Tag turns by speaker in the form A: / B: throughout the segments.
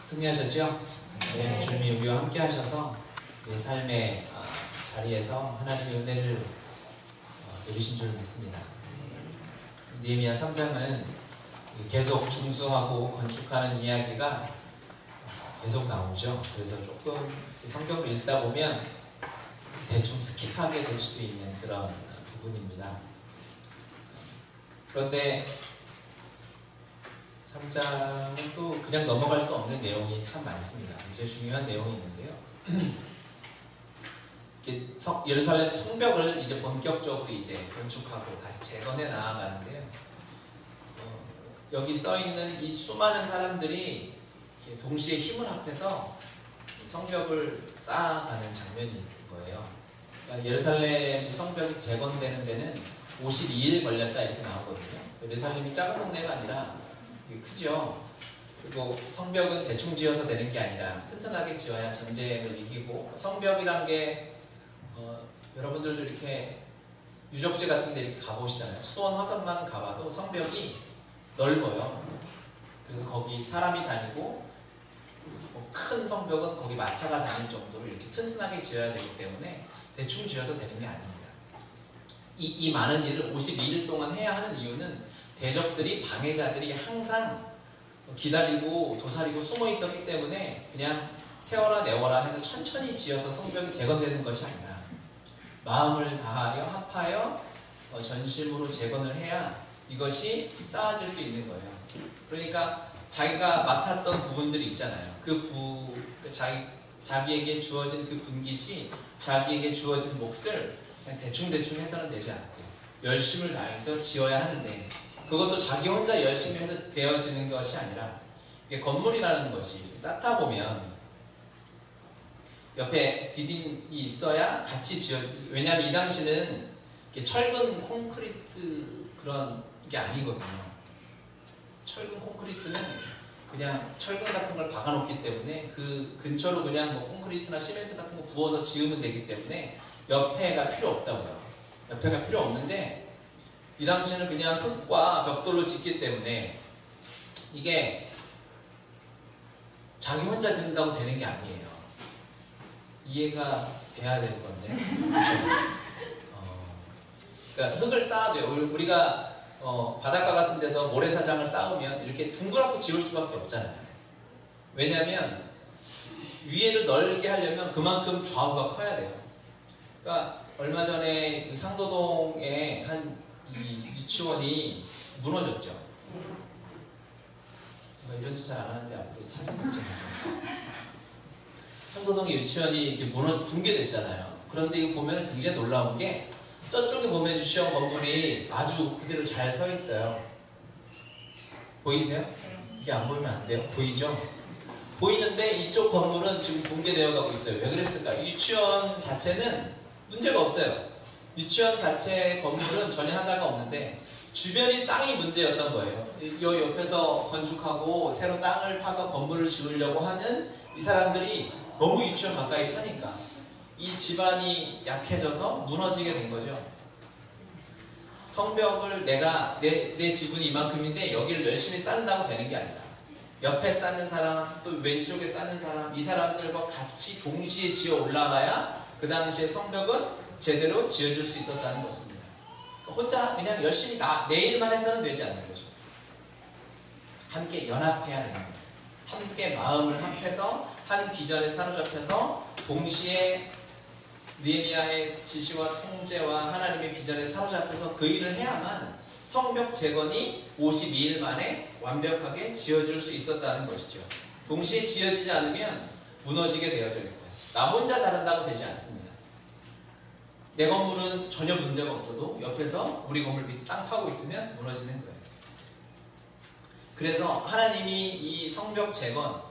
A: 승리하셨죠? 네, 주님이 우리와 함께 하셔서 우리의 삶의 자리에서 하나님의 은혜를 누리신 줄 믿습니다. 느헤미야 3장은 계속 중수하고 건축하는 이야기가 계속 나오죠. 그래서 조금 성경을 읽다 보면 대충 스킵하게 될 수도 있는 그런 부분입니다. 그런데 3장은 또 그냥 넘어갈 수 없는 내용이 참 많습니다. 굉장히 중요한 내용이 있는데요. 예루살렘 성벽을 이제 본격적으로 이제 건축하고 다시 재건해 나아가는데요. 여기 써 있는 이 수많은 사람들이 동시에 힘을 합해서 성벽을 쌓아가는 장면이 있는 거예요. 그러니까 예루살렘 성벽이 재건되는 데는 52일 걸렸다 이렇게 나오거든요. 예루살렘이 작은 동네가 아니라 되게 크죠. 그리고 성벽은 대충 지어서 되는 게 아니라 튼튼하게 지어야 전쟁을 이기고, 성벽이란 게 여러분들도 이렇게 유적지 같은 데 이렇게 가보시잖아요. 수원 화성만 가봐도 성벽이 넓어요. 그래서 거기 사람이 다니고 큰 성벽은 거기 마차가 다닐 정도로 이렇게 튼튼하게 지어야 되기 때문에 대충 지어서 되는 게 아닙니다. 이 많은 일을 52일 동안 해야 하는 이유는 대적들이, 방해자들이 항상 기다리고 도사리고 숨어 있었기 때문에 그냥 세워라 내워라 해서 천천히 지어서 성벽이 재건되는 것이 아니라 마음을 다하여 합하여 전심으로 재건을 해야 이것이 쌓아질 수 있는 거예요. 그러니까 자기가 맡았던 부분들이 있잖아요. 자기에게 주어진 그 분깃이, 자기에게 주어진 몫을 그냥 대충 해서는 되지 않고 열심을 다해서 지어야 하는데, 그것도 자기 혼자 열심히 해서 되어지는 것이 아니라, 이게 건물이라는 것이 쌓다 보면 옆에 디딤이 있어야 같이 왜냐하면 이 당시는 철근 콘크리트 그런 게 아니거든요. 철근 콘크리트는 그냥 철근 같은 걸 박아놓기 때문에 그 근처로 그냥 뭐 콘크리트나 시멘트 같은 거 부어서 지으면 되기 때문에 옆에가 필요 없다고요. 옆에가 필요 없는데, 이 당시에는 그냥 흙과 벽돌로 짓기 때문에 이게 자기 혼자 짓는다고 되는 게 아니에요. 이해가 돼야 될 건데. 그러니까 흙을 쌓아도요. 우리가 바닷가 같은 데서 모래사장을 쌓으면 이렇게 둥그렇게 지을 수밖에 없잖아요. 왜냐하면 위에를 넓게 하려면 그만큼 좌우가 커야 돼요. 그러니까 얼마 전에 상도동에 한 이 유치원이 무너졌죠. 제가 이런 짓 잘 안 하는데 앞으로 사진을 좀 찍어주세요. 상도동의 유치원이 이렇게 붕괴됐잖아요. 그런데 이거 보면 굉장히 놀라운 게, 저쪽에 보면 유치원 건물이 아주 그대로 잘 서 있어요. 보이세요? 이게 안 보이면 안 돼요. 보이죠? 보이는데 이쪽 건물은 지금 붕괴되어 가고 있어요. 왜 그랬을까? 유치원 자체는 문제가 없어요. 유치원 자체 건물은 전혀 하자가 없는데 주변이 땅이 문제였던 거예요. 이 옆에서 건축하고 새로 땅을 파서 건물을 지으려고 하는 이 사람들이 너무 유치원 가까이 파니까 이 집안이 약해져서 무너지게 된 거죠. 성벽을 내 지분이 이만큼인데 여기를 열심히 쌓는다고 되는 게 아니라 옆에 쌓는 사람, 또 왼쪽에 쌓는 사람, 이 사람들과 같이 동시에 지어 올라가야 그 당시에 성벽은 제대로 지어줄 수 있었다는 것입니다. 혼자 그냥 열심히 내 일만 해서는 되지 않는 거죠. 함께 연합해야 되는 거예요. 함께 마음을 합해서 한 비전에 사로잡혀서 동시에 느헤미야의 지시와 통제와 하나님의 비전에 사로잡혀서 그 일을 해야만 성벽 재건이 52일 만에 완벽하게 지어질 수 있었다는 것이죠. 동시에 지어지지 않으면 무너지게 되어져 있어요. 나 혼자 잘한다고 되지 않습니다. 내 건물은 전혀 문제가 없어도 옆에서 우리 건물 밑에 땅 파고 있으면 무너지는 거예요. 그래서 하나님이 이 성벽 재건,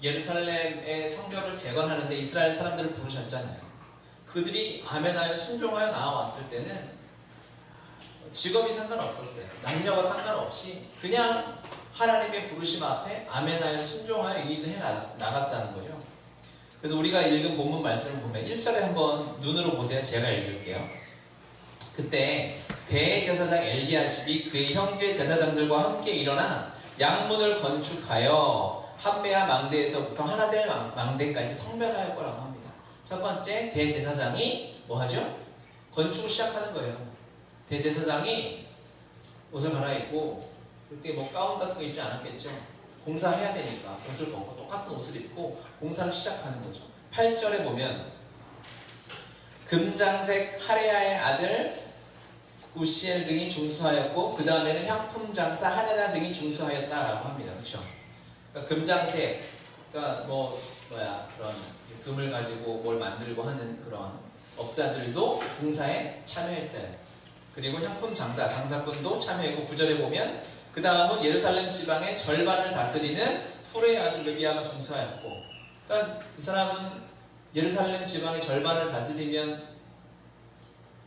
A: 예루살렘의 성벽을 재건하는데 이스라엘 사람들을 부르셨잖아요. 그들이 아멘하여 순종하여 나와왔을 때는 직업이 상관없었어요. 남녀가 상관없이 그냥 하나님의 부르심 앞에 아멘하여 순종하여 이 일을 해나갔다는 거죠. 그래서 우리가 읽은 본문 말씀을 보면 1절에 한번 눈으로 보세요. 제가 읽을게요. 그때 대제사장 엘리야십이 그의 형제 제사장들과 함께 일어나 양문을 건축하여 판매와 망대에서부터 하나 될 망대까지 성별할 거라고 합니다. 첫 번째, 대제사장이 뭐 하죠? 건축을 시작하는 거예요. 대제사장이 옷을 갈아입고, 그때 뭐 가운 같은 거 입지 않았겠죠. 공사해야 되니까 옷을 벗고 똑같은 옷을 입고 공사를 시작하는 거죠. 8절에 보면 금장색 하레야의 아들 우시엘 등이 중수하였고 그 다음에는 향품 장사 하네나 등이 중수하였다라고 합니다. 그렇죠? 그러니까 금장색, 그러니까 그런 금을 가지고 뭘 만들고 하는 그런 업자들도 공사에 참여했어요. 그리고 향품 장사꾼도 참여했고 9절에 보면 그 다음은 예루살렘 지방의 절반을 다스리는 후레의 아들 르비아가 중수하였고, 그러니까 이 사람은 예루살렘 지방의 절반을 다스리면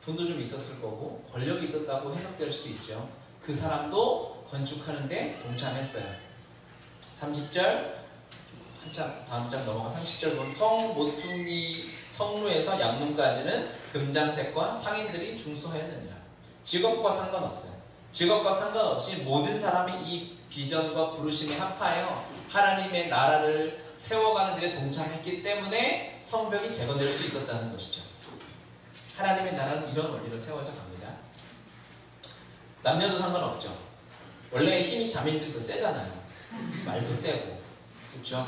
A: 돈도 좀 있었을 거고 권력이 있었다고 해석될 수도 있죠. 그 사람도 건축하는데 동참했어요. 30절 한참 다음 장 넘어가 30절 보면 성 모퉁이 성루에서 양문까지는 금장색과 상인들이 중수하였느니라. 직업과 상관없어요. 직업과 상관없이 모든 사람이 이 비전과 부르심에 합하여 하나님의 나라를 세워가는 일에 동참했기 때문에 성벽이 재건될 수 있었다는 것이죠. 하나님의 나라는 이런 원리로 세워져 갑니다. 남녀도 상관없죠. 원래 힘이 자매님들도 세잖아요. 말도 세고, 그렇죠?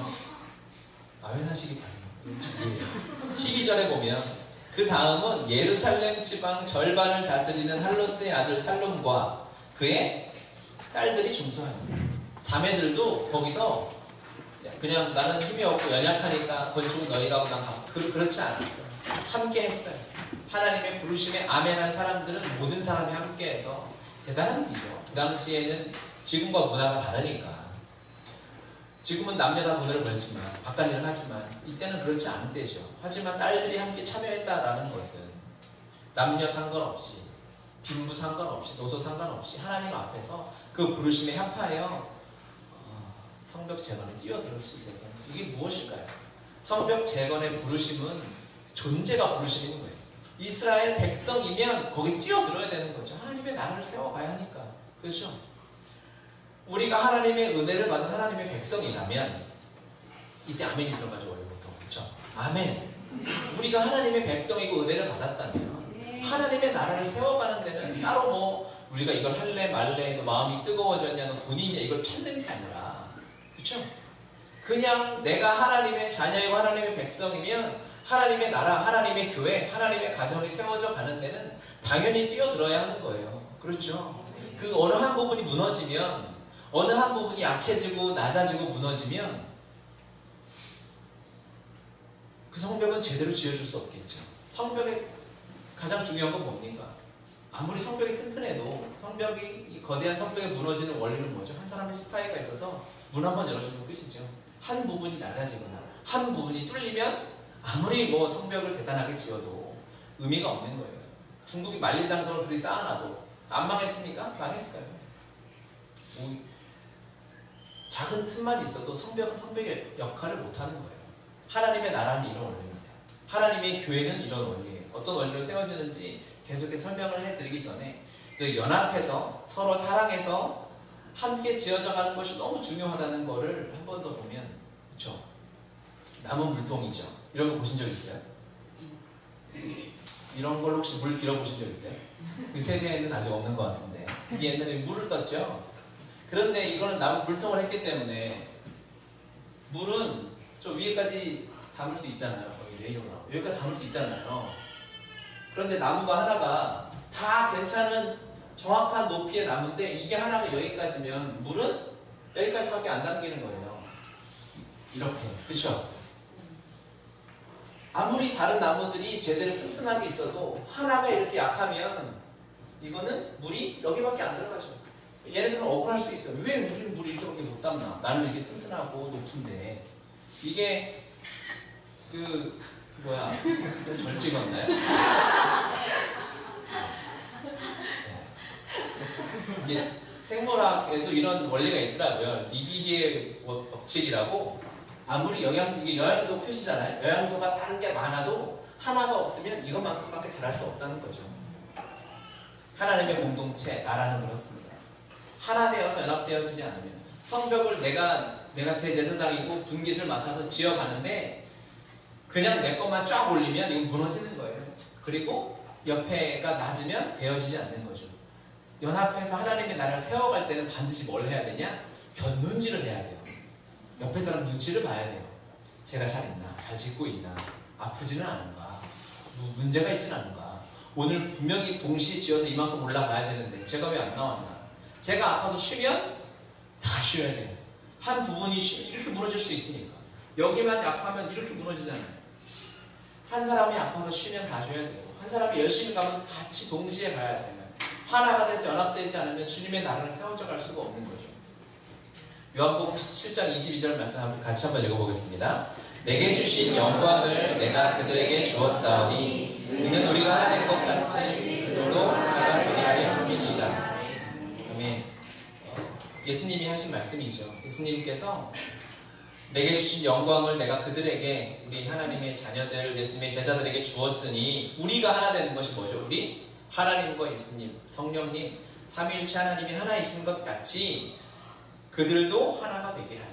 A: 아멘하시기 바랍니다. 12절에 보면 그 다음은 예루살렘 지방 절반을 다스리는 할로스의 아들 살롬과 그의 딸들이 중수합니다. 자매들도 거기서 그냥 나는 힘이 없고 연약하니까 건축은 너희가 하고 난 그렇지 않았어요. 함께 했어요. 하나님의 부르심에 아멘한 사람들은 모든 사람이 함께해서 대단한 일이죠. 그 당시에는 지금과 문화가 다르니까. 지금은 남녀 다 돈을 벌지만 바깥일을 하지만 이때는 그렇지 않은 때죠. 하지만 딸들이 함께 참여했다라는 것은 남녀 상관없이 빈부 상관없이 노소 상관없이 하나님 앞에서 그 부르심에 합하여 성벽 재건에 뛰어들 수 있었던 이게 무엇일까요? 성벽 재건의 부르심은 존재가 부르심인 거예요. 이스라엘 백성이면 거기 뛰어들어야 되는 거죠. 하나님의 나라를 세워가야 하니까. 그렇죠? 우리가 하나님의 은혜를 받은 하나님의 백성이라면 이때 아멘이 들어가죠. 원래부터. 그렇죠? 아멘. 우리가 하나님의 백성이고 은혜를 받았다면 하나님의 나라를 세워가는 데는 따로 뭐 우리가 이걸 할래 말래 너 마음이 뜨거워졌냐 너 돈이냐 이걸 찾는 게 아니라 그렇죠? 그냥 내가 하나님의 자녀이고 하나님의 백성이면 하나님의 나라, 하나님의 교회, 하나님의 가정이 세워져 가는 데는 당연히 뛰어들어야 하는 거예요. 그렇죠? 그 어느 한 부분이 무너지면 어느 한 부분이 약해지고 낮아지고 무너지면 그 성벽은 제대로 지어줄 수 없겠죠. 성벽의 가장 중요한 건 뭡니까? 아무리 성벽이 튼튼해도 성벽이 이 거대한 성벽에 무너지는 원리는 뭐죠? 한 사람의 스파이가 있어서 문 한번 열어주면 끝이죠. 한 부분이 낮아지거나 한 부분이 뚫리면 아무리 뭐 성벽을 대단하게 지어도 의미가 없는 거예요. 중국이 만리장성을 그리 쌓아놔도 안 망했습니까? 망했어요. 작은 틈만 있어도 성벽은 성벽의 역할을 못하는 거예요. 하나님의 나라는 이런 원리입니다. 하나님의 교회는 이런 원리예요. 어떤 원리로 세워지는지 계속해서 설명을 해드리기 전에 그 연합해서 서로 사랑해서 함께 지어져 가는 것이 너무 중요하다는 것을 한 번 더 보면 그렇죠? 남은 물통이죠. 이런 거 보신 적 있어요? 이런 걸 혹시 물 길어보신 적 있어요? 그 세대에는 아직 없는 것 같은데 이게 옛날에 물을 떴죠? 그런데 이거는 남은 물통을 했기 때문에 물은 저 위에까지 담을 수 있잖아요. 여기까지 담을 수 있잖아요. 그런데 나무가 하나가 다 괜찮은 정확한 높이의 나무인데 이게 하나가 여기까지면 물은 여기까지밖에 안 담기는 거예요. 이렇게. 그렇죠? 아무리 다른 나무들이 제대로 튼튼하게 있어도 하나가 이렇게 약하면 이거는 물이 여기밖에 안 들어가죠. 얘네들은 억울할 수 있어요. 왜 우리는 물이 이렇게 못 담나? 나는 이렇게 튼튼하고 높은데 이게 절 찍었나요? 이게 생물학에도 이런 원리가 있더라고요. 리비히의 법칙이라고 아무리 이게 영양소 표시잖아요. 영양소가 다른 게 많아도 하나가 없으면 이것만큼밖에 자랄 수 없다는 거죠. 하나님의 공동체, 나라는 그렇습니다. 하나 되어서 연합되어지지 않으면 성벽을 내가 내가 대제사장이고 분깃을 맡아서 지어가는데 그냥 내 것만 쫙 올리면 이거 무너지는 거예요. 그리고 옆에가 낮으면 되어지지 않는 거죠. 연합해서 하나님의 나라를 세워갈 때는 반드시 뭘 해야 되냐? 견눈질을 해야 돼요. 옆에 사람 눈치를 봐야 돼요. 제가 잘 있나? 잘 짓고 있나? 아프지는 않은가? 문제가 있지는 않은가? 오늘 분명히 동시에 지어서 이만큼 올라가야 되는데 제가 왜 안 나왔나? 제가 아파서 쉬면 다 쉬어야 돼요. 한 부분이 쉬면 이렇게 무너질 수 있으니까. 여기만 약하면 이렇게 무너지잖아요. 한 사람이 아파서 쉬면 다 쉬어야 되고 한 사람이 열심히 가면 같이 동시에 가야 돼요. 하나가 돼서 연합되지 않으면 주님의 나라를 세워져 갈 수가 없는 거죠. 요한복음 17장 22절 말씀 같이 한번 읽어보겠습니다. 내게 주신 영광을 내가 그들에게 주었사오니 이는 우리가 하나 된 것 같이 그들도 하나가 되게 하려 함이니이다. 아멘. 예수님이 하신 말씀이죠. 예수님께서 내게 주신 영광을 내가 그들에게, 우리 하나님의 자녀들, 예수님의 제자들에게 주었으니 우리가 하나 되는 것이 뭐죠? 우리 하나님과 예수님, 성령님, 삼위일체 하나님이 하나이신 것 같이 그들도 하나가 되게 하려.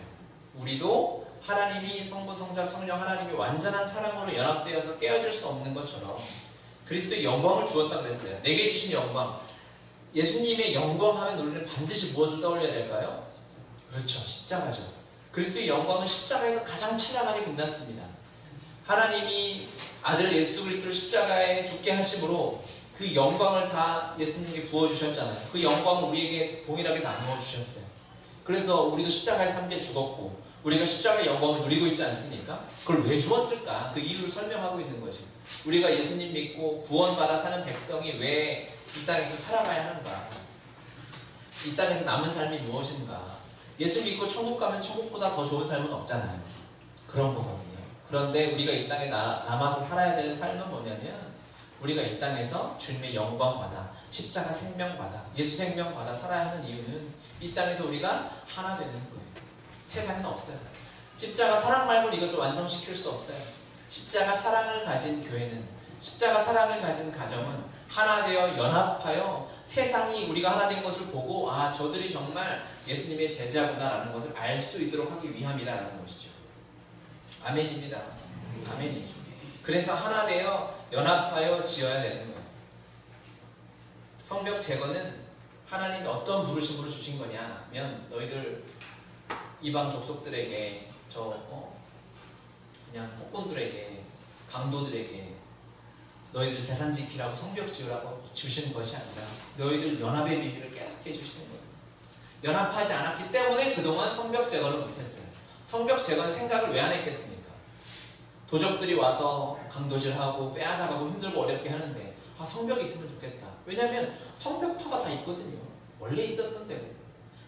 A: 우리도 하나님이 성부, 성자, 성령 하나님이 완전한 사랑으로 연합되어서 깨어질 수 없는 것처럼 그리스도의 영광을 주었다고 그랬어요. 내게 주신 영광. 예수님의 영광 하면 우리는 반드시 무엇을 떠올려야 될까요? 그렇죠. 십자가죠. 그리스도의 영광은 십자가에서 가장 찬란하게 빛났습니다. 하나님이 아들 예수 그리스도를 십자가에 죽게 하심으로 그 영광을 다 예수님께 부어주셨잖아요. 그 영광을 우리에게 동일하게 나누어 주셨어요. 그래서 우리도 십자가에서 함께 죽었고 우리가 십자가의 영광을 누리고 있지 않습니까? 그걸 왜 주었을까? 그 이유를 설명하고 있는 거죠. 우리가 예수님 믿고 구원받아 사는 백성이 왜 이 땅에서 살아가야 하는가? 이 땅에서 남은 삶이 무엇인가? 예수 믿고 천국 가면 천국보다 더 좋은 삶은 없잖아요. 그런 거거든요. 그런데 우리가 이 땅에 남아서 살아야 되는 삶은 뭐냐면 우리가 이 땅에서 주님의 영광 받아, 십자가 생명 받아, 예수 생명 받아 살아야 하는 이유는 이 땅에서 우리가 하나 되는 거예요. 세상에는 없어요. 십자가 사랑 말고는 이것을 완성시킬 수 없어요. 십자가 사랑을 가진 교회는, 십자가 사랑을 가진 가정은 하나 되어 연합하여 세상이 우리가 하나 된 것을 보고 아, 저들이 정말 예수님의 제자구나라는 것을 알 수 있도록 하기 위함이다라는 것이죠. 아멘입니다. 아멘이죠. 그래서 하나 되어 연합하여 지어야 되는 거예요. 성벽 제거는 하나님이 어떤 부르심으로 주신 거냐면 너희들 이방 족속들에게 그냥 폭군들에게 강도들에게 너희들 재산 지키라고 성벽 지으라고 주시는 것이 아니라 너희들 연합의 비밀을 깨닫게 해주시는 거예요. 연합하지 않았기 때문에 그동안 성벽 제거를 못했어요. 성벽 제거는 생각을 왜 안 했겠습니까? 도적들이 와서 강도질하고 빼앗아가고 힘들고 어렵게 하는데 아, 성벽이 있으면 좋겠다. 왜냐하면 성벽터가 다 있거든요. 원래 있었던 데거든요.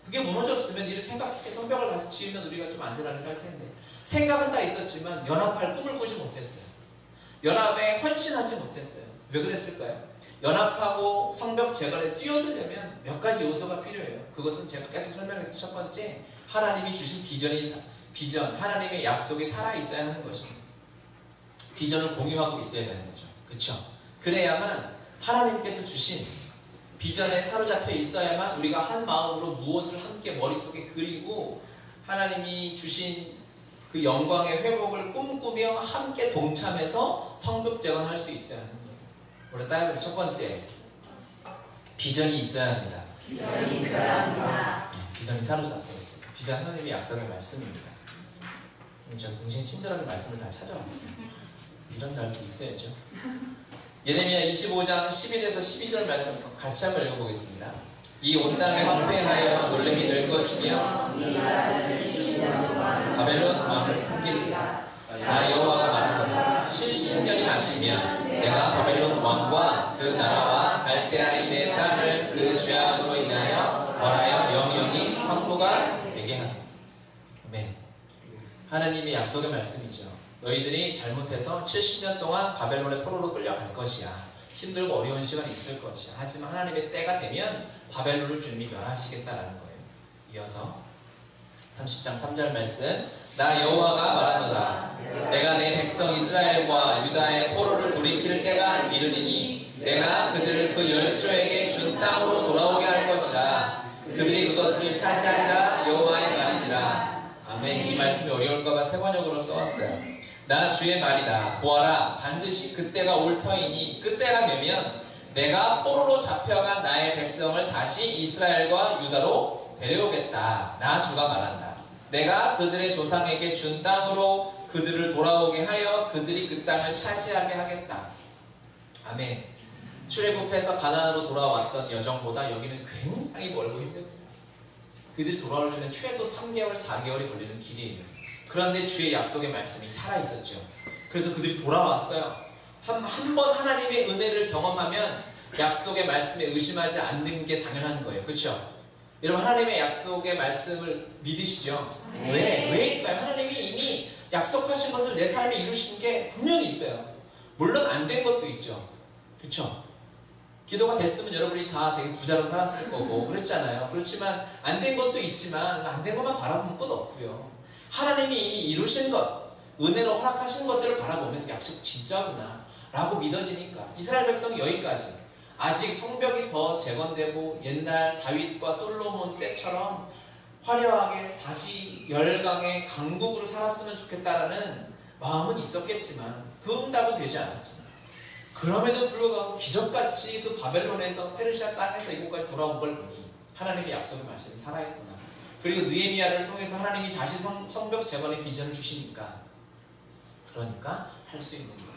A: 그게 무너졌으면 이를 생각해 성벽을 다시 지으면 우리가 좀 안전하게 살 텐데 생각은 다 있었지만 연합할 꿈을 꾸지 못했어요. 연합에 헌신하지 못했어요. 왜 그랬을까요? 연합하고 성벽 제거에 뛰어들려면 몇 가지 요소가 필요해요. 그것은 제가 계속 설명했던 첫 번째, 하나님이 주신 비전, 하나님의 약속이 살아있어야 하는 거죠. 비전을 공유하고 있어야 되는 거죠. 그렇죠? 그래야만 하나님께서 주신 비전에 사로잡혀 있어야만 우리가 한 마음으로 무엇을 함께 머릿속에 그리고 하나님이 주신 그 영광의 회복을 꿈꾸며 함께 동참해서 성벽 재건할 수 있어야 하는 거예요. 우리 따라해볼게요. 첫 번째, 비전이 있어야 합니다.
B: 비전이 있어야 합니다.
A: 비전이 사로잡혀 있어요. 비전 하나님의 약속의 말씀입니다. 제가 굉장히 친절하게 말씀을 다 찾아왔어요. 이런 날도 있어야죠. 예레미야 25장 11에서 12절 말씀 같이 한번 읽어보겠습니다. 이 온 땅에 황폐하여 놀림이 될 것이며 바벨론 왕을 섬기리라. 나 여호와가 말하노라. 70년이 마치면 내가 바벨론 왕과 그 나라와 갈대아인의 땅을 그 죄악으로 인하여 벌하여 영영이 황무가 되게 하노라. 아멘. 하나님의 약속의 말씀이죠. 너희들이 잘못해서 70년 동안 바벨론의 포로로 끌려갈 것이야. 힘들고 어려운 시간이 있을 것이야. 하지만 하나님의 때가 되면 바벨론을 주님이 멸하시겠다라는 거예요. 이어서 30장 3절 말씀, 나 여호와가 말하노라. 내가 내 백성 이스라엘과 유다의 포로를 돌이킬 때가 이르리니 내가 그들을 그 열조에게 준 땅으로 돌아오게 할 것이라. 그들이 그것을 차지하리라. 여호와의 말이니라. 아멘. 말씀이 어려울까봐 세 번역으로 써왔어요. 나 주의 말이다. 보아라, 반드시 그때가 올 터이니 그때가 되면 내가 포로로 잡혀간 나의 백성을 다시 이스라엘과 유다로 데려오겠다. 나 주가 말한다. 내가 그들의 조상에게 준 땅으로 그들을 돌아오게 하여 그들이 그 땅을 차지하게 하겠다. 아멘. 출애굽해서 가나안으로 돌아왔던 여정보다 여기는 굉장히 멀고 힘듭니다. 그들이 돌아오려면 최소 3개월, 4개월이 걸리는 길이에요. 그런데 주의 약속의 말씀이 살아있었죠. 그래서 그들이 돌아왔어요. 한 번 하나님의 은혜를 경험하면 약속의 말씀에 의심하지 않는 게 당연한 거예요. 그렇죠? 여러분, 하나님의 약속의 말씀을 믿으시죠?
B: 네.
A: 왜일까요? 하나님이 이미 약속하신 것을 내 삶에 이루신 게 분명히 있어요. 물론 안 된 것도 있죠. 그렇죠? 기도가 됐으면 여러분이 다 되게 부자로 살았을 거고 그랬잖아요. 그렇지만 안 된 것도 있지만 안 된 것만 바라보면 끝 없고요. 하나님이 이미 이루신 것, 은혜로 허락하신 것들을 바라보면 약속 진짜구나 라고 믿어지니까 이스라엘 백성이 여기까지 아직 성벽이 더 재건되고 옛날 다윗과 솔로몬 때처럼 화려하게 다시 열강의 강국으로 살았으면 좋겠다라는 마음은 있었겠지만 그 응답은 되지 않았지만 그럼에도 불구하고 기적같이 그 바벨론에서 페르시아 땅에서 이곳까지 돌아온 걸 보니 하나님의 약속의 말씀이 살아있구나. 그리고 느헤미야를 통해서 하나님이 다시 성벽 재건의 비전을 주시니까 그러니까 할 수 있는 거예요.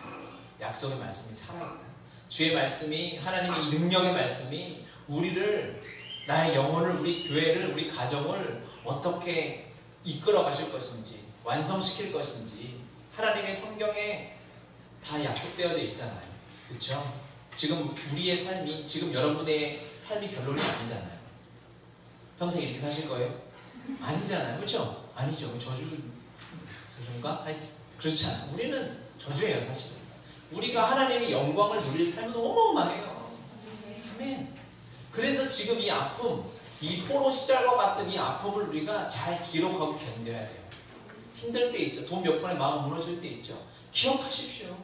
A: 약속의 말씀이 살아있다. 주의 말씀이, 하나님의 이 능력의 말씀이 우리를, 나의 영혼을, 우리 교회를, 우리 가정을 어떻게 이끌어 가실 것인지, 완성시킬 것인지 하나님의 성경에 다 약속되어져 있잖아요. 그렇죠? 지금 우리의 삶이, 지금 여러분의 삶이 결론이 아니잖아요. 평생 이렇게 사실 거예요? 아니잖아요. 그렇죠? 아니죠. 저주인가? 아니, 그렇지 않아요. 우리는 저주예요, 사실은. 우리가 하나님의 영광을 누릴 삶은 어마어마해요. 아멘. 그래서 지금 이 아픔, 이 포로 시절과 같은 이 아픔을 우리가 잘 기록하고 견뎌야 돼요. 힘들 때 있죠. 돈 몇 푼에 마음 무너질 때 있죠. 기억하십시오.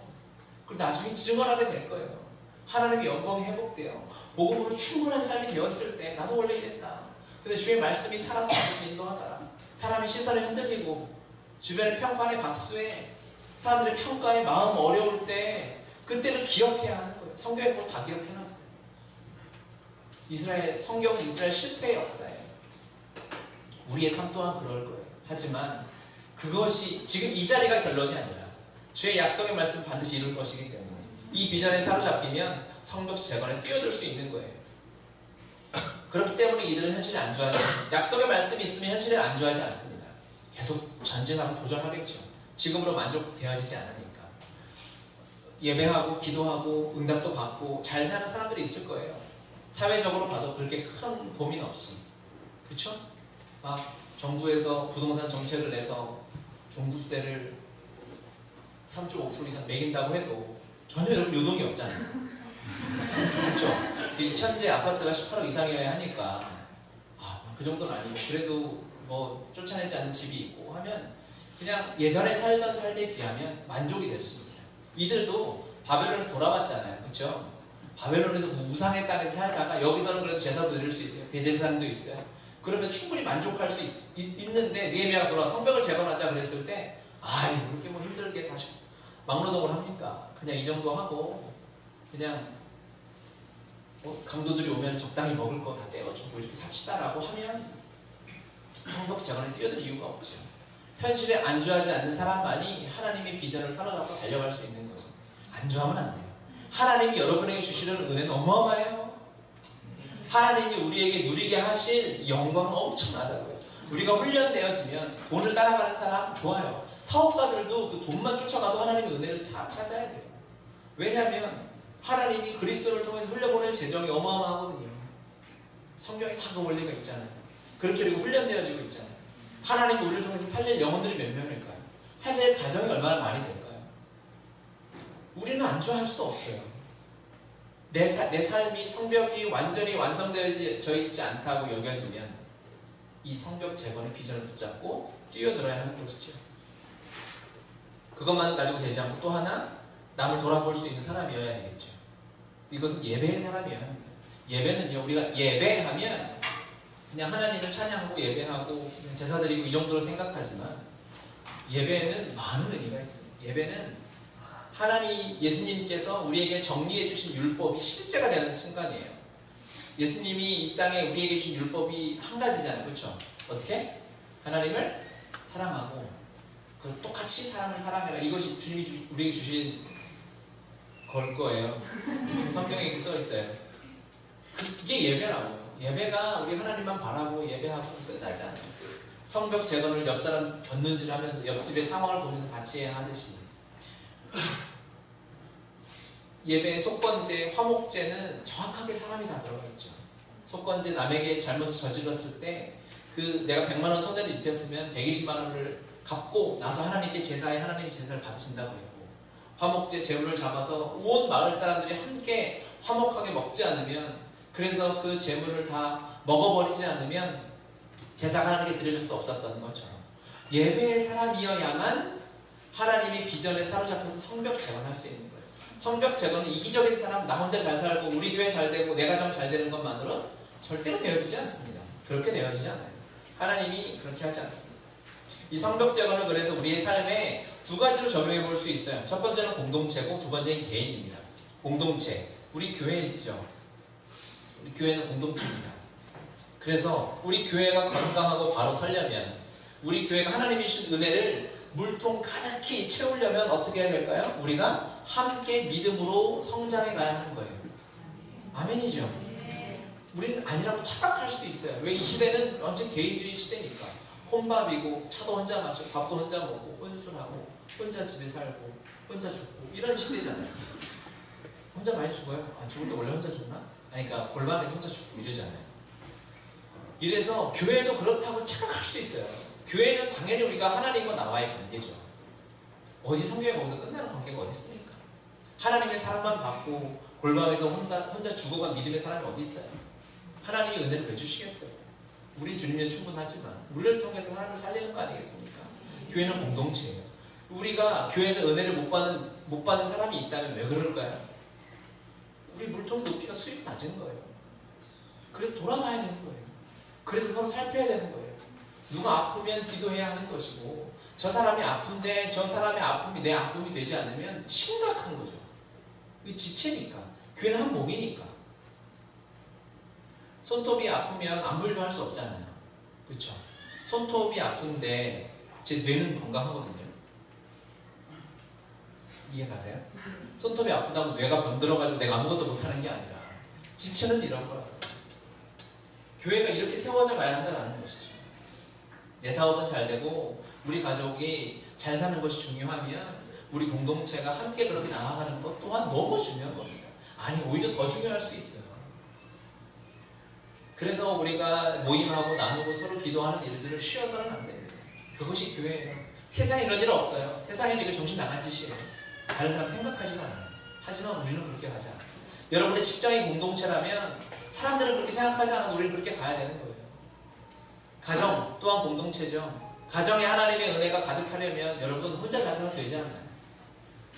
A: 그리고 나중에 증언하게 될 거예요. 하나님의 영광이 회복돼요. 복음으로 충분한 삶이 되었을 때 나도 원래 이랬다. 근데 주의 말씀이 살아서 나를 인도하더라. 사람의 시선에 흔들리고 주변의 평판의 박수에 사람들의 평가에 마음 어려울 때 그때를 기억해야 하는 거예요. 성경에 그걸 다 기록해놨어요. 성경은 이스라엘 실패의 역사예요. 우리의 삶 또한 그럴 거예요. 하지만 그것이 지금 이 자리가 결론이 아니라 주의 약속의 말씀 반드시 이룰 것이기 때문에 이 비전에 사로잡히면 성벽 재건에 뛰어들 수 있는 거예요. 그렇기 때문에 이들은 현실에 안주하지, 약속의 말씀이 있으면 현실에 안주하지 않습니다. 계속 전진하고 도전하겠죠. 지금으로 만족되어지지 않으니까. 예배하고 기도하고 응답도 받고 잘 사는 사람들이 있을 거예요. 사회적으로 봐도 그렇게 큰 고민 없이. 그렇죠? 막 정부에서 부동산 정책을 내서 종부세를 3.5% 이상 매긴다고 해도 전혀 요동이 없잖아요. 그렇죠? 현재 아파트가 18억 이상이어야 하니까 그 정도는 아니고 그래도 뭐 쫓아내지 않는 집이 있고 하면 그냥 예전에 살던 삶에 비하면 만족이 될 수 있어요. 이들도 바벨론에서 돌아왔잖아요. 그렇죠? 바벨론에서 우상의 땅에서 살다가 여기서는 그래도 제사도 드릴 수 있어요. 대제사장도 있어요. 그러면 충분히 만족할 수 있는데 느헤미야가 돌아와 성벽을 재건하자 그랬을 때 그렇게 뭐 힘들게 다시 막노동을 합니까? 그냥 이 정도 하고 그냥 강도들이 오면 적당히 먹을 거 다 떼어주고 이렇게 삽시다라고 하면 성벽 재건에 뛰어들 이유가 없죠. 현실에 안주하지 않는 사람만이 하나님의 비전을 사로잡고 달려갈 수 있는 거예요. 안주하면 안 돼요. 하나님이 여러분에게 주시려는 은혜는 어마어마해요. 하나님이 우리에게 누리게 하실 영광은 엄청나다고요. 우리가 훈련되어지면 돈을 따라가는 사람 좋아요. 사업가들도 그 돈만 쫓아가도 하나님의 은혜를 찾아야 돼요. 왜냐하면 하나님이 그리스도를 통해서 흘려보낼 재정이 어마어마하거든요. 성경에 다 그 원리가 있잖아요. 그렇게 우리가 훈련되어지고 있잖아요. 하나님이 우리를 통해서 살릴 영혼들이 몇 명일까요? 살릴 가정이 얼마나 많이 될까요? 우리는 안주할 수 없어요. 내 삶이 성벽이 완전히 완성되어져 있지 않다고 여겨지면 이 성벽 재건의 비전을 붙잡고 뛰어들어야 하는 것이죠. 그것만 가지고 되지 않고 또 하나 남을 돌아볼 수 있는 사람이어야 되겠죠. 이것은 예배의 사람이어야 합니다. 예배는요, 우리가 예배하면 그냥 하나님을 찬양하고 예배하고 제사 드리고 이 정도로 생각하지만 예배는 많은 의미가 있습니다. 예배는 예수님께서 우리에게 정리해 주신 율법이 실제가 되는 순간이에요. 예수님이 이 땅에 우리에게 주신 율법이 한 가지잖아요. 그렇죠? 어떻게? 하나님을 사랑하고 똑같이 사람을 사랑해라. 이것이 주님이 우리에게 주신 걸 거예요. 성경에 이렇게 써 있어요. 그게 예배라고. 예배가 우리 하나님만 바라고 예배하고 끝나지 않아요. 성벽 재건을 옆 사람 곁눈질 하면서 옆집의 상황을 보면서 같이 해야 하듯이 예배의 속건제, 화목제는 정확하게 사람이 다 들어가 있죠. 속건제, 남에게 잘못을 저질렀을 때 내가 100만 원 손해를 입혔으면 120만 원을 갚고 나서 하나님께 제사에 하나님이 제사를 받으신다고 했고, 화목제 제물을 잡아서 온 마을 사람들이 함께 화목하게 먹지 않으면, 그래서 그 제물을 다 먹어버리지 않으면 제사가 하나님께 드려줄 수 없었던 것처럼 예배의 사람이어야만 하나님의 비전에 사로잡혀서 성벽 재건할 수 있는 거예요. 성벽 재건은 이기적인 사람, 나 혼자 잘 살고 우리 교회 잘 되고 내 가정 잘 되는 것만으로 절대로 되어지지 않습니다. 그렇게 되어지지 않아요. 하나님이 그렇게 하지 않습니다. 이 성벽 재건을 그래서 우리의 삶에 두 가지로 적용해 볼 수 있어요. 첫 번째는 공동체고 두 번째는 개인입니다. 공동체, 우리 교회이죠. 우리 교회는 공동체입니다. 그래서 우리 교회가 건강하고 바로 서려면, 우리 교회가 하나님이 주신 은혜를 물통 가득히 채우려면 어떻게 해야 될까요? 우리가 함께 믿음으로 성장해 가야 하는 거예요. 아멘이죠. 우리는 아니라고 착각할 수 있어요. 왜? 이 시대는 완전 개인주의 시대니까. 혼밥이고 차도 혼자 마시고 밥도 혼자 먹고 혼술하고 혼자 집에 살고 혼자 죽고 이런 시대잖아요. 혼자 많이 죽어요? 죽을 때 원래 혼자 죽나? 그러니까 골반에서 혼자 죽고 이러잖아요. 이래서 교회도 그렇다고 착각할 수 있어요. 교회는 당연히 우리가 하나님과 나와의 관계죠. 어디 성경에 거기서 끝나는 관계가 어디 있습니까? 하나님의 사랑만 받고 골방에서 혼자 죽어간 믿음의 사람이 어디 있어요? 하나님이 은혜를 왜 주시겠어요? 우린 주님은 충분하지만 우리를 통해서 하나님을 살리는 거 아니겠습니까? 교회는 공동체예요. 우리가 교회에서 은혜를 못 받는 사람이 있다면 왜 그럴까요? 우리 물통 높이가 수입 낮은 거예요. 그래서 돌아봐야 되는 거예요. 그래서 서로 살펴야 되는 거예요. 누가 아프면 기도해야 하는 것이고, 저 사람이 아픈데 저 사람의 아픔이 내 아픔이 되지 않으면 심각한 거죠. 이 지체니까. 교회는 한 몸이니까. 손톱이 아프면 안부일도 할 수 없잖아요. 그렇죠? 손톱이 아픈데 제 뇌는 건강하거든요. 이해 가세요? 손톱이 아프다고 뇌가 병들어가지고 내가 아무것도 못하는 게 아니라 지체는 이런 거라고. 교회가 이렇게 세워져 가야 한다는 것이죠. 내 사업은 잘 되고 우리 가족이 잘 사는 것이 중요하면 우리 공동체가 함께 그렇게 나아가는 것 또한 너무 중요한 겁니다. 아니, 오히려 더 중요할 수 있어요. 그래서 우리가 모임하고 나누고 서로 기도하는 일들을 쉬어서는 안 됩니다. 그것이 교회예요. 세상에 이런 일 없어요. 세상에는 이거 정신 나간 짓이에요. 다른 사람 생각하지도 않아요. 하지만 우리는 그렇게 하지 않아요. 여러분의 직장이 공동체라면 사람들은 그렇게 생각하지 않아도 우리는 그렇게 가야 되는 거예요. 가정 또한 공동체죠. 가정에 하나님의 은혜가 가득하려면 여러분 혼자 가서는 되지 않아요.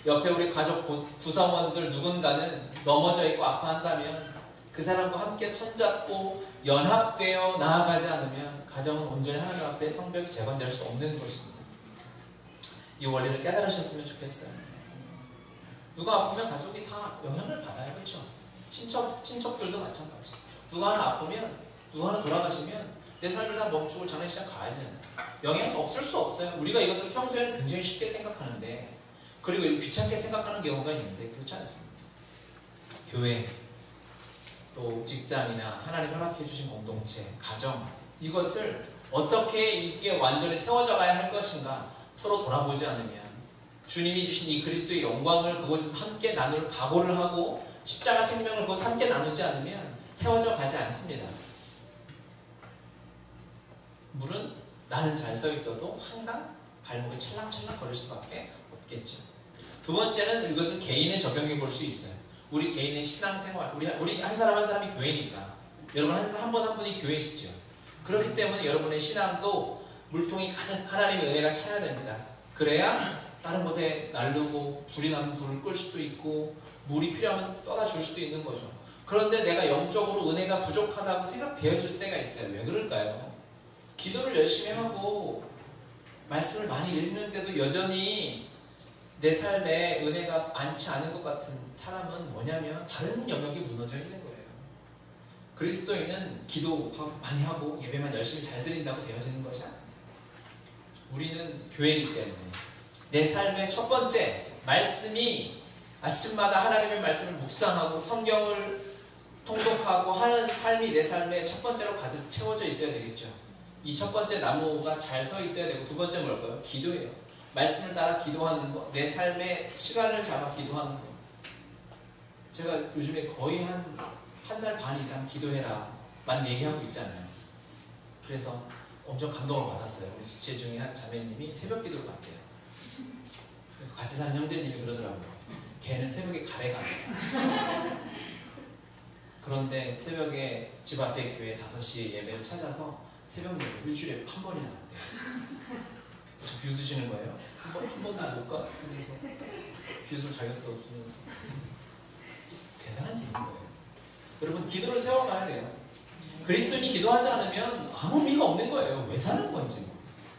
A: 옆에 우리 가족 구성원들 누군가는 넘어져 있고 아파한다면 그 사람과 함께 손잡고 연합되어 나아가지 않으면 가정은 온전히 하나님 앞에 성벽이 재건될 수 없는 것입니다. 이 원리를 깨달으셨으면 좋겠어요. 누가 아프면 가족이 다 영향을 받아요. 그렇죠? 친척들도 마찬가지. 누가 하나 아프면, 누가 하나 돌아가시면 내 삶을 다 멈추고 장례식장 가야 되는 영향이 없을 수 없어요. 우리가 이것을 평소에는 굉장히 쉽게 생각하는데, 그리고 귀찮게 생각하는 경우가 있는데 그렇지 않습니다. 교회, 또 직장이나 하나님 허락해 주신 공동체, 가정, 이것을 어떻게 이게 완전히 세워져 가야 할 것인가 서로 돌아보지 않으면, 주님이 주신 이 그리스도의 영광을 그곳에서 함께 나눌 각오를 하고 십자가 생명을 그곳 함께 나누지 않으면 세워져 가지 않습니다. 물은 나는 잘 서 있어도 항상 발목이 찰랑찰랑 거릴 수밖에 없겠죠. 두 번째는 이것을 개인에 적용해 볼 수 있어요. 우리 개인의 신앙생활, 우리 한 사람 한 사람이 교회니까 여러분 한 분 한 분이 교회이시죠. 그렇기 때문에 여러분의 신앙도 물통이 가득 하나님의 은혜가 차야 됩니다. 그래야 다른 곳에 날르고 불이 나면 불을 끌 수도 있고 물이 필요하면 떠다 줄 수도 있는 거죠. 그런데 내가 영적으로 은혜가 부족하다고 생각되어질 때가 있어요. 왜 그럴까요? 기도를 열심히 하고 말씀을 많이 읽는데도 여전히 내 삶에 은혜가 많지 않은 것 같은 사람은 뭐냐면 다른 영역이 무너져 있는 거예요. 그리스도인은 기도 많이 하고 예배만 열심히 잘 드린다고 되어지는 것이 아니에요. 우리는 교회이기 때문에 내 삶의 첫 번째 말씀이 아침마다 하나님의 말씀을 묵상하고 성경을 통독하고 하는 삶이 내 삶의 첫 번째로 가득 채워져 있어야 되겠죠. 이 첫 번째 나무가 잘 서 있어야 되고, 두 번째 뭘까요? 기도예요. 말씀을 따라 기도하는 것, 내 삶의 시간을 잡아 기도하는 것. 제가 요즘에 거의 한 달 반 이상 기도해라만 얘기하고 있잖아요. 그래서 엄청 감동을 받았어요. 우리 지체 중에 한 자매님이 새벽 기도를 갔대요. 같이 사는 형제님이 그러더라고요. 걔는 새벽에 가래가 안 그런데 새벽에 집 앞에 교회 5시에 예배를 찾아서 새벽 예배 일주일에 한 번이나 한대요. 저 비웃으시는 거예요? 한 번도 못 갔으면서 비웃을 자격도 없으면서. 대단한 일인 거예요. 여러분, 기도를 세워가야 돼요. 그리스도인이 기도하지 않으면 아무 의미가 없는 거예요. 왜 사는 건지 모르겠어요.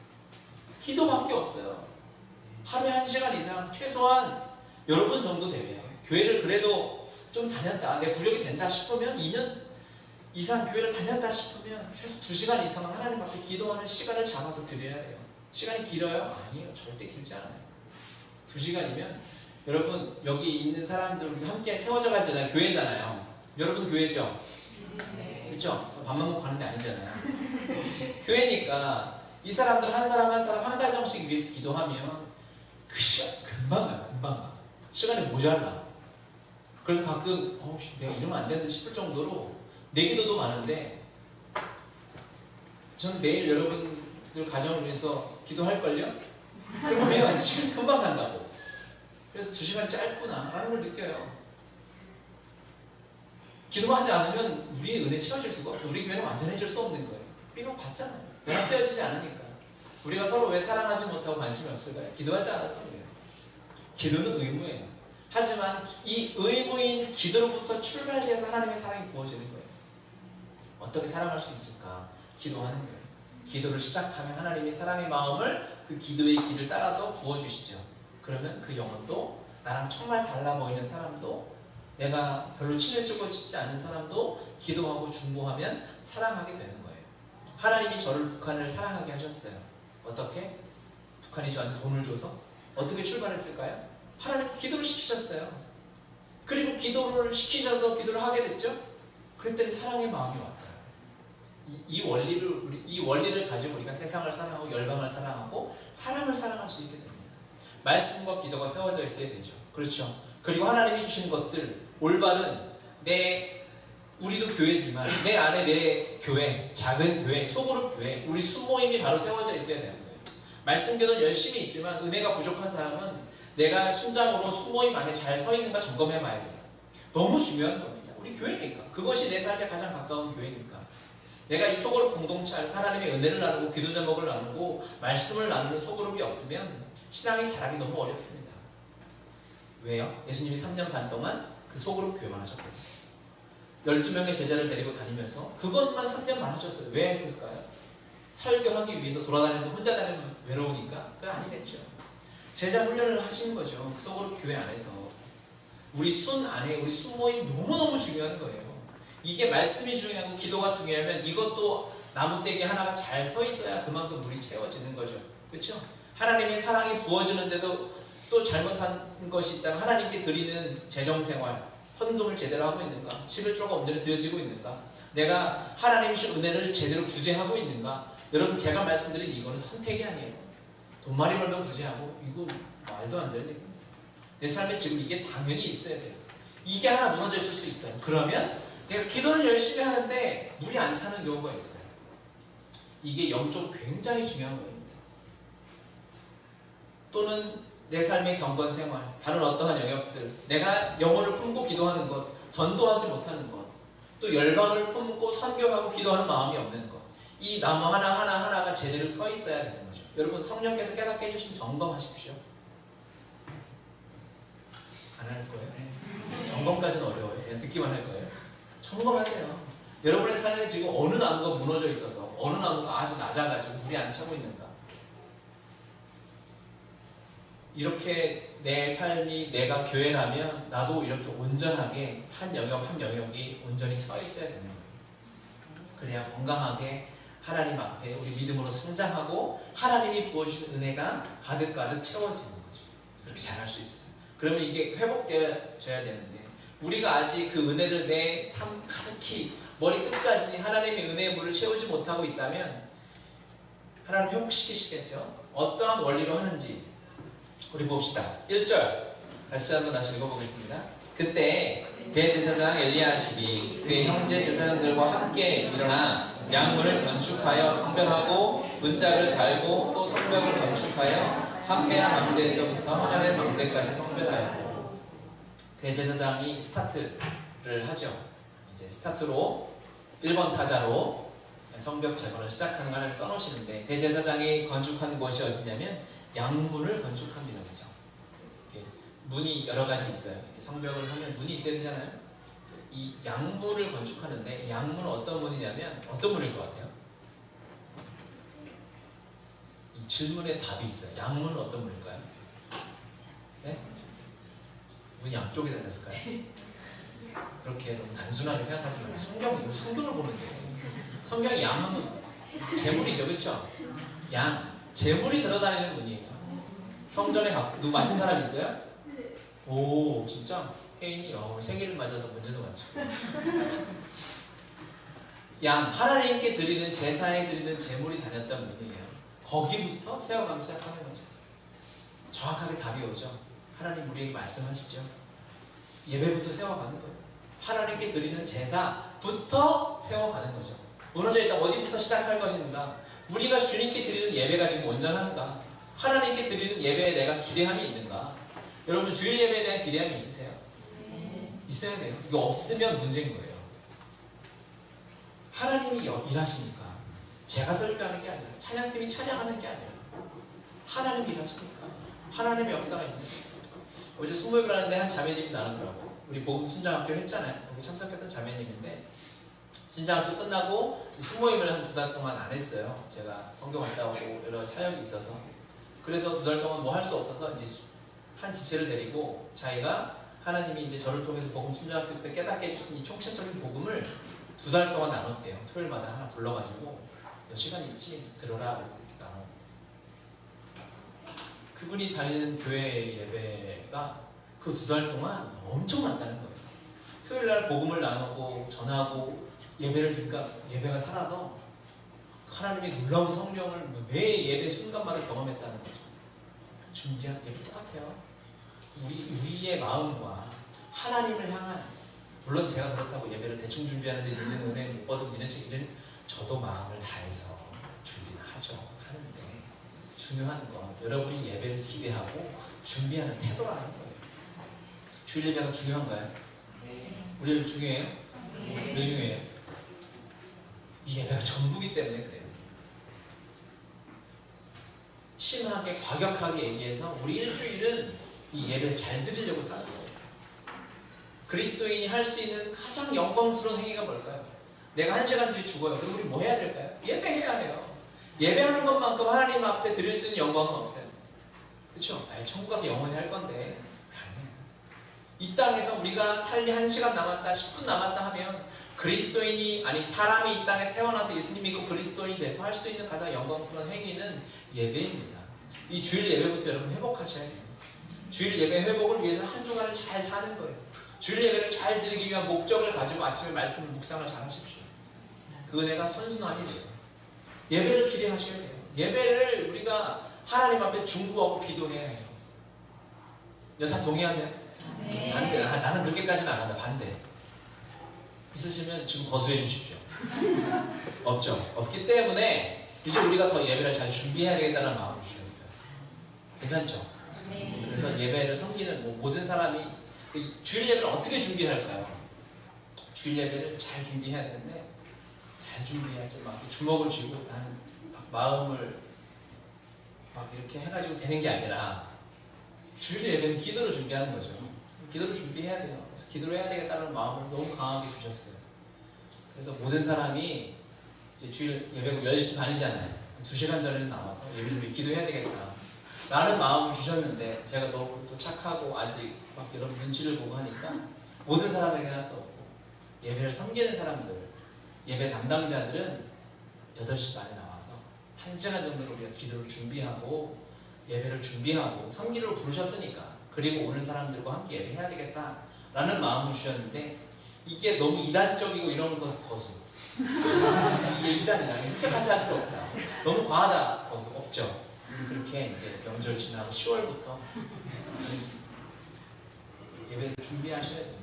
A: 기도밖에 없어요. 하루에 1시간 이상 최소한 여러분 정도 되면, 교회를 그래도 좀 다녔다, 내 구력이 된다 싶으면 2년 이상 교회를 다녔다 싶으면 최소 2시간 이상은 하나님 앞에 기도하는 시간을 잡아서 드려야 돼요. 시간이 길어요? 아니에요. 절대 길지 않아요. 2시간이면 여러분, 여기 있는 사람들 우리 함께 세워져 가잖아요. 교회잖아요. 여러분 교회죠? 그렇죠? 밥만 먹고 가는 데 아니잖아요. 교회니까 이 사람들 한 사람 한 사람 한 가정씩 위해서 기도하면 그 시간 금방 가요. 금방 가. 시간이 모자라. 그래서 가끔 내가 이러면 안 되는데 싶을 정도로 내 기도도 많은데, 전 매일 여러분들 가정을 위해서 기도할걸요? 그러면 시간 금방 간다고. 그래서 2시간 짧구나 라는 걸 느껴요. 기도하지 않으면 우리의 은혜 채워질 수가 없어요. 우리 교회는 완전해질 수 없는 거예요. 삐걱 받잖아요. 연합되어지지 않으니까. 우리가 서로 왜 사랑하지 못하고 관심이 없을까요? 기도하지 않아서 그래요. 기도는 의무예요. 하지만 이 의무인 기도로부터 출발돼서 하나님의 사랑이 부어지는 거예요. 어떻게 사랑할 수 있을까? 기도하는 거예요. 기도를 시작하면 하나님의 사랑의 마음을 그 기도의 길을 따라서 부어주시죠. 그러면 그 영혼도, 나랑 정말 달라 보이는 사람도, 내가 별로 친해지고 싶지 않은 사람도 기도하고 중보하면 사랑하게 되는 거예요. 하나님이 저를, 북한을 사랑하게 하셨어요. 어떻게? 북한이 저한테 돈을 줘서? 어떻게 출발했을까요? 하나님 기도를 시키셨어요. 그리고 기도를 시키셔서 기도를 하게 됐죠. 그랬더니 사랑의 마음이 왔다. 이 원리를 가지고 우리가 세상을 사랑하고 열방을 사랑하고 사람을 사랑할 수 있게 됩니다. 말씀과 기도가 세워져 있어야 되죠. 그렇죠. 그리고 하나님이 주신 것들, 올바른 우리도 교회지만 내 안에 내 교회, 작은 교회, 소그룹 교회, 우리 순모임이 바로 세워져 있어야 되는 거예요. 말씀교는 열심히 있지만 은혜가 부족한 사람은 내가 순장으로 순모임 안에 잘 서 있는가 점검해 봐야 돼요. 너무 중요한 겁니다. 우리 교회니까. 그것이 내 삶에 가장 가까운 교회니까. 내가 이 소그룹 공동체 안에서 하나님의 은혜를 나누고 기도 제목을 나누고 말씀을 나누는 소그룹이 없으면 신앙이 자라기 너무 어렵습니다. 왜요? 예수님이 3년 반 동안 그 소그룹 교회만 하셨거든요. 12명의 제자를 데리고 다니면서 그것만 3년만 하셨어요. 왜 했을까요? 설교하기 위해서 돌아다니는데 혼자 다니면 외로우니까? 그거 아니겠죠. 제자 훈련을 하신 거죠. 그 소그룹 교회 안에서. 우리 순 안에, 우리 순모임 너무너무 중요한 거예요. 이게 말씀이 중요하고 기도가 중요하면 이것도 나무떼기 하나가 잘 서 있어야 그만큼 물이 채워지는 거죠. 그렇죠? 하나님의 사랑이 부어주는데도 또 잘못한 것이 있다면 하나님께 드리는 재정생활, 헌금을 제대로 하고 있는가? 11조가 온전히 드려지고 있는가? 내가 하나님이 주신 은혜를 제대로 구제하고 있는가? 여러분, 제가 말씀드린 이거는 선택이 아니에요. 돈 많이 벌면 구제하고, 이거 말도 안 되는 얘기입니다. 내 삶에 지금 이게 당연히 있어야 돼요. 이게 하나 무너져 있을 수 있어요. 그러면 내가 기도를 열심히 하는데 물이 안 차는 경우가 있어요. 이게 영적으로 굉장히 중요한 겁니다. 또는 내 삶의 경건 생활, 다른 어떠한 영역들, 내가 영혼을 품고 기도하는 것, 전도하지 못하는 것, 또 열방을 품고 선교하고 기도하는 마음이 없는 것, 이 나무 하나가 제대로 서 있어야 되는 거죠. 여러분, 성령께서 깨닫게 해주신 점검하십시오. 안 할 거예요? 네. 점검까지는 어려워요. 그냥 듣기만 할 거예요. 점검하세요. 여러분의 삶에 지금 어느 나무가 무너져 있어서, 어느 나무가 아주 낮아가지고 물이 안 차고 있는가? 이렇게 내 삶이 내가 교회라면 나도 이렇게 온전하게 한 영역 한 영역이 온전히 서 있어야 되는 거예요. 그래야 건강하게 하나님 앞에 우리 믿음으로 성장하고 하나님이 부어주신 은혜가 가득가득 채워지는 거죠. 그렇게 잘할 수 있어요. 그러면 이게 회복되어져야 되는데 우리가 아직 그 은혜를 내 삶 가득히 머리 끝까지 하나님의 은혜의 물을 채우지 못하고 있다면 하나님 회복시키시겠죠. 어떠한 원리로 하는지 우리 봅시다. 1절 같이 한번 다시 읽어보겠습니다. 그때 대제사장 엘리야십이 그의 형제 제사장들과 함께 일어나 양문을 건축하여 성별하고 문짝을 달고 또 성벽을 건축하여 함메아 망대에서부터 하나넬 망대까지 성별하였고 대제사장이 스타트를 하죠. 이제 스타트로 1번 타자로 성벽 재건을 시작하는 거 하나님 써놓으시는데 대제사장이 건축한 곳이 어디냐면 양문을 건축합니다. 그죠? 이렇게 문이 여러 가지 있어요. 이렇게 성벽을 하면 문이 있어야 되잖아요. 이 양문을 건축하는데 양문은 어떤 문이냐면 어떤 문일 것 같아요? 이 질문에 답이 있어요. 양문은 어떤 문일까요? 네? 문이 양쪽에 달렸을까요? 그렇게 너무 단순하게 생각하지 말고 성경을 보는데 성경이 양은 재물이죠, 그렇죠? 양, 재물이 들어다니는 문이에요. 성전에 누구 맞힌 사람 있어요? 오, 진짜? 혜인이 생일을 맞아서 문제도 맞죠. 양, 하나님께 드리는 제사에 드리는 재물이 다녔던 문이에요. 거기부터 세워가기 시작하는 거죠. 정확하게 답이 오죠. 하나님 우리에게 말씀하시죠. 예배부터 세워가는 거예요. 하나님께 드리는 제사부터 세워가는 거죠. 무너져 있다 어디부터 시작할 것인가? 우리가 주님께 드리는 예배가 지금 온전한가? 하나님께 드리는 예배에 내가 기대함이 있는가? 여러분 주일 예배에 대한 기대함이 있으세요? 있어야 돼요. 이거 없으면 문제인 거예요. 하나님이 일하시니까 제가 설교하는 게 아니라 찬양팀이 찬양하는 게 아니라 하나님이 일하시니까 하나님의 역사가 있는 거예요. 어제 순모임을 하는데 한 자매님이 나누더라고. 우리 복음 순장학교 했잖아요. 거기 참석했던 자매님인데 순장학교 끝나고 순모임을 한 2달 동안 안 했어요. 제가 성경 갔다 오고 여러 사역이 있어서 그래서 2달 동안 뭐 할 수 없어서 이제 한 지체를 데리고 자기가 하나님이 이제 저를 통해서 복음 순장학교 때 깨닫게 해주신 이 총체적인 복음을 2달 동안 나눴대요. 토요일마다 하나 불러가지고 너 시간 있지? 들어라. 그래서 이렇게 나눠. 그분이 다니는 교회 예배가 그 2달 동안 엄청 많다는 거예요. 토요일날 복음을 나누고 전하고 예배를 드니까 예배가 살아서 하나님의 놀라운 성령을 매 예배 순간마다 경험했다는 거죠. 준비한 예배 똑같아요. 우리의 마음과 하나님을 향한 물론 제가 그렇다고 예배를 대충 준비하는데 니는 은혜 못 받으면 니는 책임은 저도 마음을 다해서 준비는 하죠. 하는데 중요한 건 여러분이 예배를 기대하고 준비하는 태도라는 거예요. 주일 예배가 중요한가요? 우리 예배 중요해요? 왜 중요해요? 이 예배가 전부기 때문에 그래요. 심하게 과격하게 얘기해서 우리 일주일은 이 예배를 잘 드리려고 사는 거예요. 그리스도인이 할 수 있는 가장 영광스러운 행위가 뭘까요? 내가 1시간 뒤에 죽어요. 그럼 우리 뭐 해야 될까요? 예배해야 해요. 예배하는 것만큼 하나님 앞에 드릴 수 있는 영광은 없어요. 그렇죠? 천국 가서 영원히 할 건데 이 땅에서 우리가 살기 1시간 남았다 10분 남았다 하면 그리스도인이 아니 사람이 이 땅에 태어나서 예수님 믿고 그리스도인이 돼서 할 수 있는 가장 영광스러운 행위는 예배입니다. 이 주일 예배부터 여러분 회복하셔야 돼요. 주일 예배 회복을 위해서 한 주간을 잘 사는 거예요. 주일 예배를 잘 드리기 위한 목적을 가지고 아침에 말씀 묵상을 잘 하십시오. 그 은혜가 선순환이 돼요. 예배를 기대하셔야 돼요. 예배를 우리가 하나님 앞에 중보하고 기도해야 해요. 다 동의하세요?
B: 네.
A: 반대. 나는 그렇게까지는 안 한다. 반대. 있으시면 지금 거수해 주십시오. 없죠? 없기 때문에 이제 우리가 더 예배를 잘 준비해야 되겠다는 마음을 주셨어요. 괜찮죠?
B: 네.
A: 그래서 예배를 섬기는 모든 사람이 주일 예배를 어떻게 준비할까요? 주일 예배를 잘 준비해야 되는데 잘 준비해야지 막 주먹을 쥐고 마음을 막 이렇게 해가지고 되는 게 아니라 주일 예배는 기도를 준비하는 거죠. 기도를 준비해야 돼요. 그래서 기도를 해야 되겠다는 마음을 너무 강하게 주셨어요. 그래서 모든 사람이 이제 주일 예배가 10시 반이잖아요. 2시간 전에 나와서 예배를 위해 기도해야 되겠다. 라는 마음을 주셨는데 제가 너무 또 착하고 아직 막 여러분 눈치를 보고 하니까 모든 사람에게 할 수 없고 예배를 섬기는 사람들, 예배 담당자들은 8시 반에 나와서 1시간 정도로 우리가 기도를 준비하고 예배를 준비하고 섬기러 부르셨으니까 그리고 오는 사람들과 함께 예배해야 되겠다 라는 마음을 주셨는데 이게 너무 이단적이고 이런 것을 거수. 이게 이단이다. 이렇게 하지 않을 수 없다. 너무 과하다. 거수 없죠. 그렇게 이제 명절 지나고 10월부터 하겠습니다. 예배를 준비하셔야 됩니다.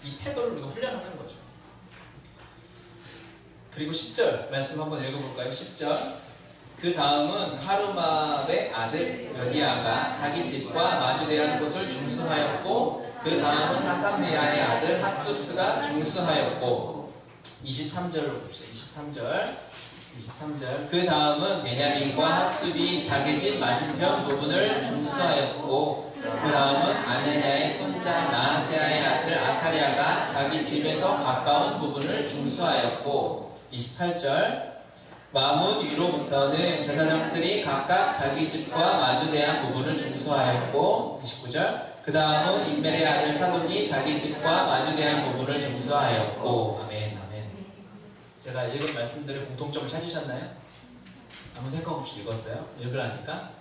A: 이 태도를 우리가 훈련하는 거죠. 그리고 10절 말씀 한번 읽어볼까요? 10절. 그 다음은 하루마의 아들 여디아가 자기 집과 마주대한 곳을 중수하였고 그 다음은 하삼리아의 아들 핫두스가 중수하였고 23절로 봅시다. 23절. 그 다음은 베냐민과 핫숲이 자기 집 맞은편 부분을 중수하였고 그 다음은 아네냐의 손자 나아세아의 아들 아사리아가 자기 집에서 가까운 부분을 중수하였고 28절. 마문 위로부터는 제사장들이 각각 자기 집과 마주대한 부분을 중수하였고 29절. 그 다음은 임멜의 아들 사돈이 자기 집과 마주대한 부분을 중수하였고 아멘. 제가 읽은 말씀들의 공통점을 찾으셨나요? 아무 생각 없이 읽었어요? 읽으라니까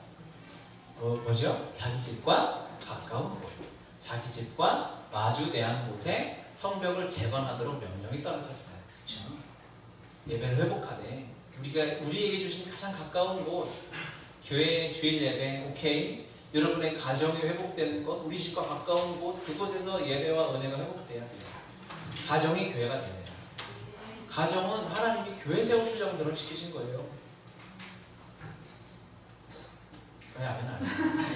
A: 뭐죠? 자기 집과 가까운 곳, 자기 집과 마주대한 곳에 성벽을 재건하도록 명령이 떨어졌어요. 그렇죠? 예배를 회복하되 우리에게 주신 가장 가까운 곳, 교회 주일 예배, 오케이. 여러분의 가정이 회복되는 것, 우리 집과 가까운 곳, 그곳에서 예배와 은혜가 회복돼야 돼요. 가정이 교회가 되네요. 가정은 하나님이 교회 세우시려고 결혼시키신 거예요. 왜 아멘 안 해요?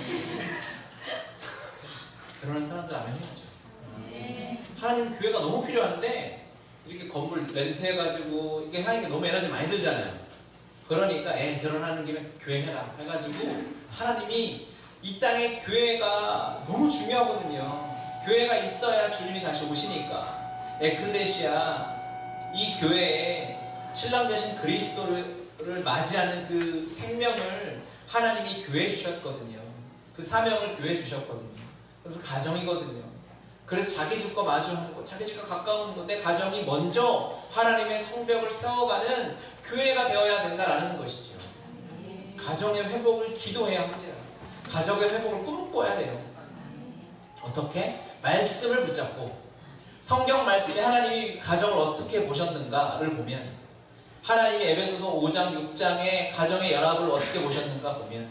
A: 결혼한 사람들 아멘 해야죠. 하나님 교회가 너무 필요한데 이렇게 건물 렌트해가지고 이게 하는 게 너무 에너지 많이 들잖아요. 그러니까 결혼하는 김에 교회 해라 해가지고 하나님이 이 땅에 교회가 너무 중요하거든요. 교회가 있어야 주님이 다시 오시니까 에클레시아 이 교회에 신랑 되신 그리스도를 맞이하는 그 생명을 하나님이 교회에 주셨거든요. 그 사명을 교회에 주셨거든요. 그래서 가정이거든요. 그래서 자기 집과 마주하는 곳, 자기 집과 가까운 곳에 가정이 먼저 하나님의 성벽을 세워가는 교회가 되어야 된다라는 것이죠. 가정의 회복을 기도해야 합니다. 가정의 회복을 꿈꿔야 돼요. 어떻게? 말씀을 붙잡고 성경 말씀에 하나님이 가정을 어떻게 보셨는가를 보면 하나님이 에베소서 5장 6장에 가정의 연합을 어떻게 보셨는가 보면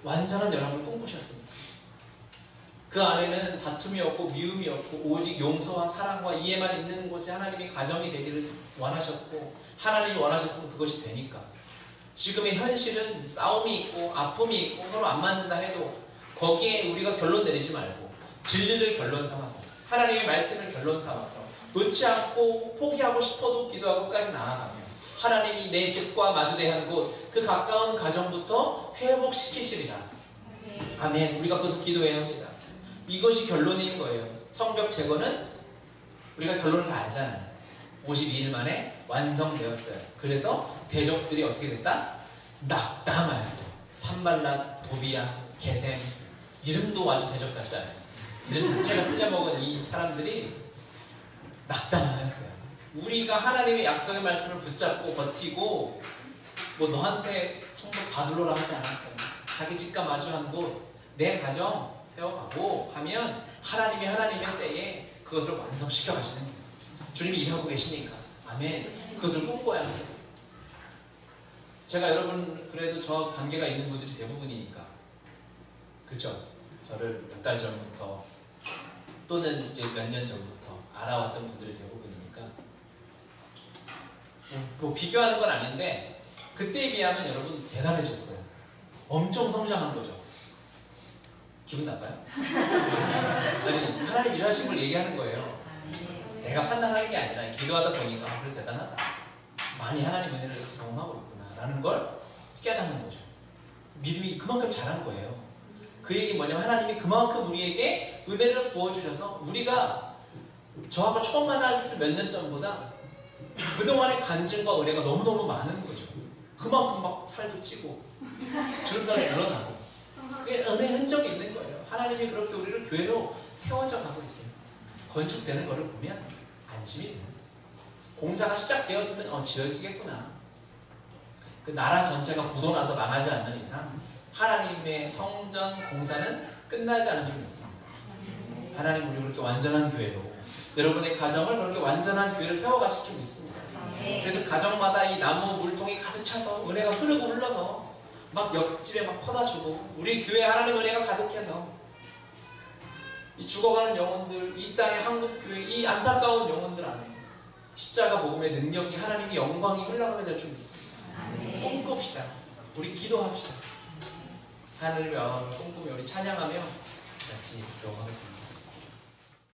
A: 완전한 연합을 꿈꾸셨습니다. 그 안에는 다툼이 없고 미움이 없고 오직 용서와 사랑과 이해만 있는 곳에 하나님이 가정이 되기를 원하셨고 하나님이 원하셨으면 그것이 되니까 지금의 현실은 싸움이 있고 아픔이 있고 서로 안 맞는다 해도 거기에 우리가 결론 내리지 말고 진리를 결론 삼아서 하나님의 말씀을 결론 삼아서 놓지 않고 포기하고 싶어도 기도하고 끝까지 나아가며 하나님이 내 집과 마주대한 곳 그 가까운 가정부터 회복시키시리라. 아멘. 우리가 그것을 기도해야 합니다. 이것이 결론인 거예요. 성벽 재건은 우리가 결론을 다 알잖아요. 52일 만에 완성되었어요. 그래서 대적들이 어떻게 됐다? 낙담하였어요. 산발랏, 도비야, 게셈 이름도 아주 대적 같잖아요. 이름 자체가 틀려먹은 이 사람들이 낙담하였어요. 우리가 하나님의 약속의 말씀을 붙잡고 버티고 뭐 너한테 성벽 다 둘러라 하지 않았어요. 자기 집과 마주한 곳 내 가정 세워가고 하면 하나님이 하나님의 때에 그것을 완성시켜 가시는 거예요. 주님이 일하고 계시니까. 아멘. 그것을 꿈꿔야 합니다. 제가 여러분 그래도 저와 관계가 있는 분들이 대부분이니까 그렇죠? 저를 몇 달 전부터 또는 이제 몇 년 전부터 알아왔던 분들이 대부분이니까 뭐 비교하는 건 아닌데 그때에 비하면 여러분 대단해졌어요. 엄청 성장한 거죠. 기분 나빠요? 아니 하나님 일하신 걸 얘기하는 거예요. 내가 판단하는 게 아니라 기도하다 보니까 그래 대단하다. 많이 하나님 은혜를 경험하고 있구나 라는 걸 깨닫는 거죠. 믿음이 그만큼 자란 거예요. 그 얘기 뭐냐면 하나님이 그만큼 우리에게 은혜를 부어주셔서 우리가 저하고 처음 만났을 때 몇 년 전보다 그동안의 간증과 은혜가 너무너무 많은 거죠. 그만큼 막 살도 찌고 주름살이 늘어나고 그게 은혜의 흔적이 있는 거예요. 하나님이 그렇게 우리를 교회로 세워져 가고 있어요. 건축되는 것을 보면 안심이 돼요. 공사가 시작되었으면 지어지겠구나. 그 나라 전체가 굳어나서 망하지 않는 이상 하나님의 성전 공사는 끝나지 않은 줄 믿습니다. 하나님 우리 그렇게 완전한 교회로 여러분의 가정을 그렇게 완전한 교회를 세워가실 줄 믿습니다. 그래서 가정마다 이 나무 물통이 가득 차서 은혜가 흐르고 흘러서 막 옆집에 막 퍼다주고 우리 교회 하나님 은혜가 가득해서 이 죽어가는 영혼들, 이 땅의 한국교회, 이 안타까운 영혼들 안에 십자가 복음의 능력이 하나님의 영광이 흘러가게 될 줄 믿습니다. 꿈꿉시다. 우리 기도합시다. 하나님의 마음을 꿈꾸며 우리 찬양하며 같이 기도하겠습니다.